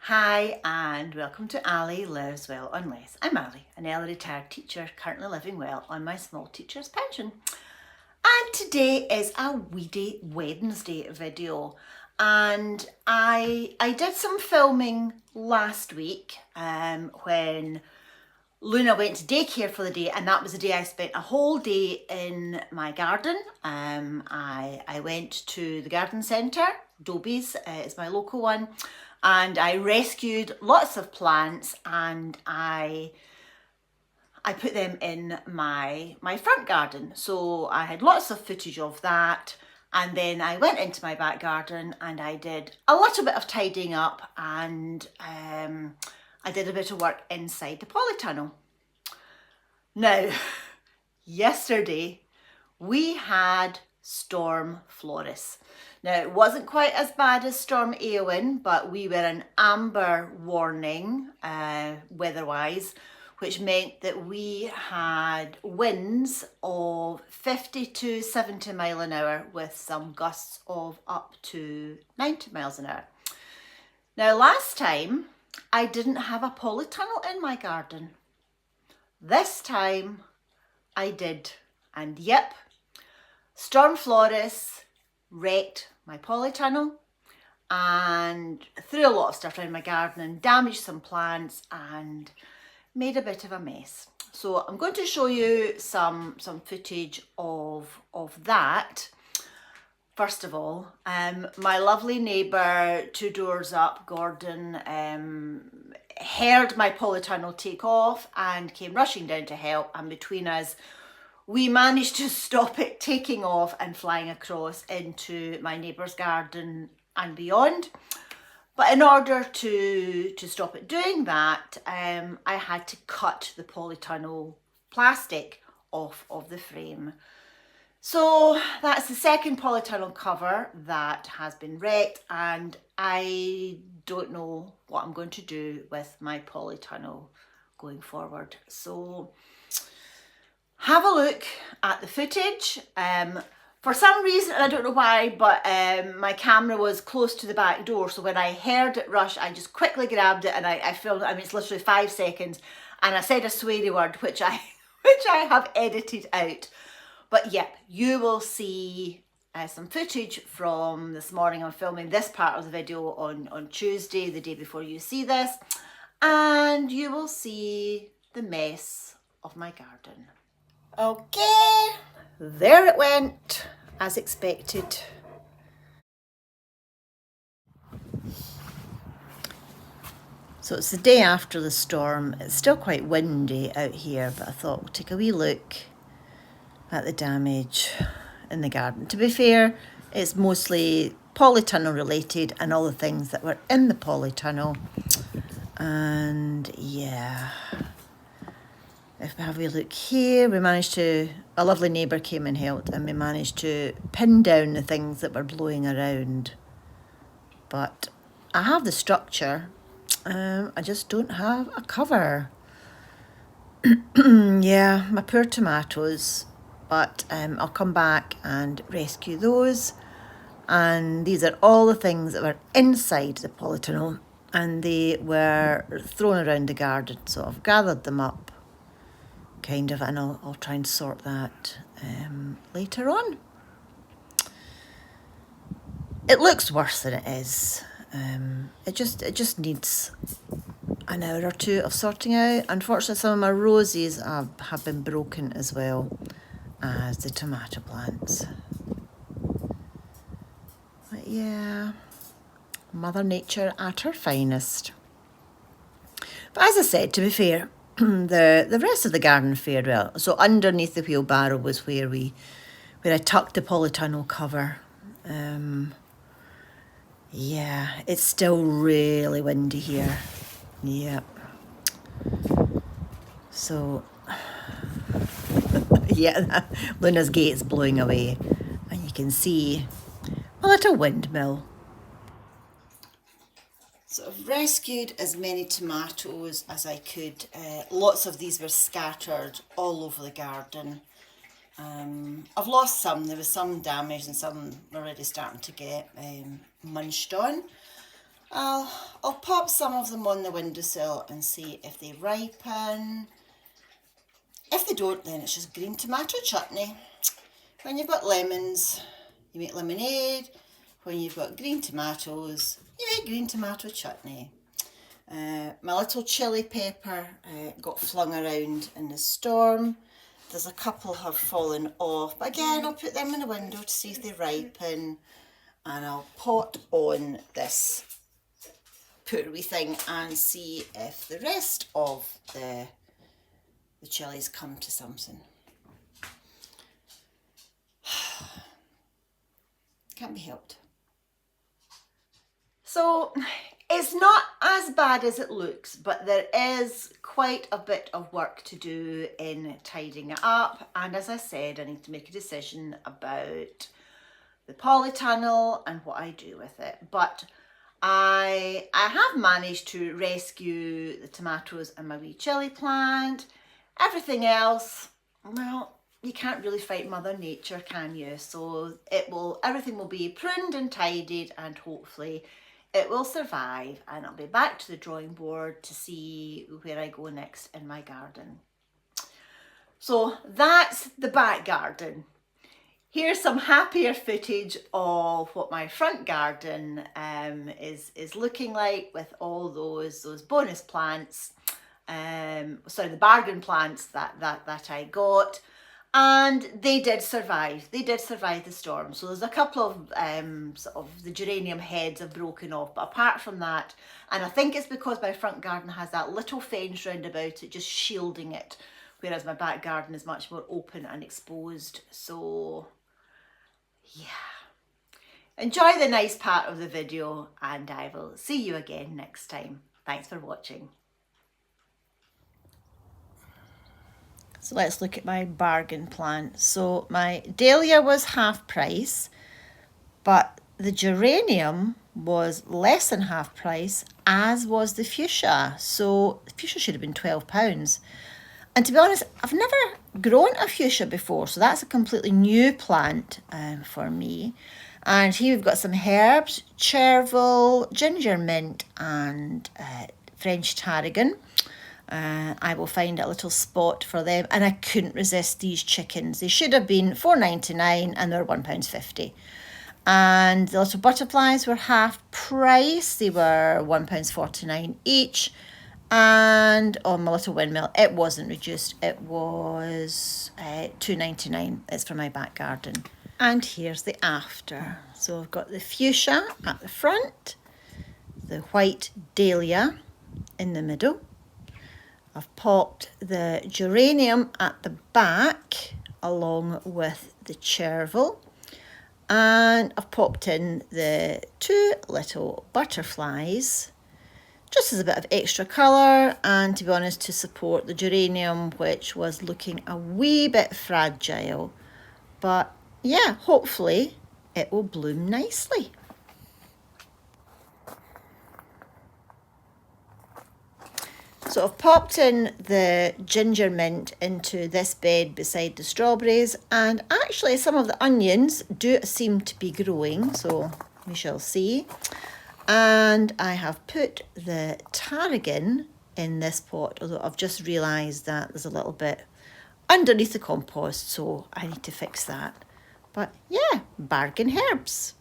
Hi and welcome to Ali Lives Well on Less. I'm Ali, an early retired teacher currently living well on my small teacher's pension. And today is a Weedy Wednesday video. And I did some filming last week when Luna went to daycare for the day, and that was the day I spent a whole day in my garden. I went to the garden centre, Dobie's is my local one, and I rescued lots of plants and I put them in my front garden. So I had lots of footage of that, and then I went into my back garden and I did a little bit of tidying up, and I did a bit of work inside the polytunnel. Now, yesterday we had Storm Floris. Now, it wasn't quite as bad as Storm Eowyn, but we were in amber warning weather-wise, which meant that we had winds of 50 to 70 mile an hour with some gusts of up to 90 miles an hour. Now, last time I didn't have a polytunnel in my garden. This time I did, and yep, Storm Floris wrecked my polytunnel and threw a lot of stuff around my garden and damaged some plants and made a bit of a mess. So I'm going to show you some footage of that. First of all, my lovely neighbour 2 doors up, Gordon, heard my polytunnel take off and came rushing down to help, and between us we managed to stop it taking off and flying across into my neighbour's garden and beyond. But in order to stop it doing that, I had to cut the polytunnel plastic off of the frame. So that's the second polytunnel cover that has been wrecked, and I don't know what I'm going to do with my polytunnel going forward. So have a look at the footage. For some reason, and I don't know why, but my camera was close to the back door, so when I heard it rush, I just quickly grabbed it and I filmed it. I mean, it's literally 5 seconds, and I said a sweary word, which I have edited out. But yep, you will see some footage from this morning. I'm filming this part of the video on Tuesday, the day before you see this, and you will see the mess of my garden. Okay, there it went, as expected. So it's the day after the storm. It's still quite windy out here, but I thought we'll take a wee look at the damage in the garden. To be fair, it's mostly polytunnel related and all the things that were in the polytunnel. And yeah, if we have a look here, a lovely neighbour came and helped, and we managed to pin down the things that were blowing around. But I have the structure, I just don't have a cover. Yeah, my poor tomatoes, but I'll come back and rescue those. And these are all the things that were inside the polytunnel, and they were thrown around the garden, so I've gathered them up kind of, and I'll try and sort that later on. It looks worse than it is. It just needs an hour or two of sorting out. Unfortunately, some of my roses have been broken as well as the tomato plants. But yeah, Mother Nature at her finest. But as I said, to be fair, the rest of the garden fared well. So underneath the wheelbarrow was where I tucked the polytunnel cover. Yeah, it's still really windy here. Yep. So yeah, Luna's gate's blowing away, and you can see a little windmill. So I've rescued as many tomatoes as I could. Lots of these were scattered all over the garden. I've lost some. There was some damage and some already starting to get munched on. I'll pop some of them on the windowsill and see if they ripen. If they don't, then it's just green tomato chutney. When you've got lemons, you make lemonade. When you've got green tomatoes, you make green tomato chutney. My little chilli pepper got flung around in the storm. There's a couple have fallen off, but again I'll put them in the window to see if they ripen, and I'll pot on this puree thing and see if the rest of the chilies come to something. Can't be helped. So it's not as bad as it looks, but there is quite a bit of work to do in tidying it up. And as I said, I need to make a decision about the polytunnel and what I do with it. But I have managed to rescue the tomatoes and my wee chilli plant. Everything else, well, you can't really fight Mother Nature, can you? So everything will be pruned and tidied, and hopefully it will survive, and I'll be back to the drawing board to see where I go next in my garden. So that's the back garden. Here's some happier footage of what my front garden is looking like, with all those bonus plants, the bargain plants that I got. And they did survive. They did survive the storm. So there's a couple of sort of the geranium heads have broken off. But apart from that, and I think it's because my front garden has that little fence round about it, just shielding it, whereas my back garden is much more open and exposed. So yeah. Enjoy the nice part of the video, and I will see you again next time. Thanks for watching. So let's look at my bargain plant. So my dahlia was half price, but the geranium was less than half price, as was the fuchsia. So the fuchsia should have been £12. And to be honest, I've never grown a fuchsia before, so that's a completely new plant for me. And here we've got some herbs: chervil, ginger mint, and French tarragon. I will find a little spot for them, and I couldn't resist these chickens. They should have been £4.99 and they're £1.50. And the little butterflies were half price. They were £1.49 each. And on my little windmill, it wasn't reduced. It was £2.99. It's from my back garden. And here's the after. So I've got the fuchsia at the front, the white dahlia in the middle. I've popped the geranium at the back along with the chervil, and I've popped in the two little butterflies just as a bit of extra colour, and to be honest, to support the geranium, which was looking a wee bit fragile. But yeah, hopefully it will bloom nicely. So I've popped in the ginger mint into this bed beside the strawberries, and actually some of the onions do seem to be growing, so we shall see. And I have put the tarragon in this pot, although I've just realised that there's a little bit underneath the compost, so I need to fix that. But yeah, bargain herbs.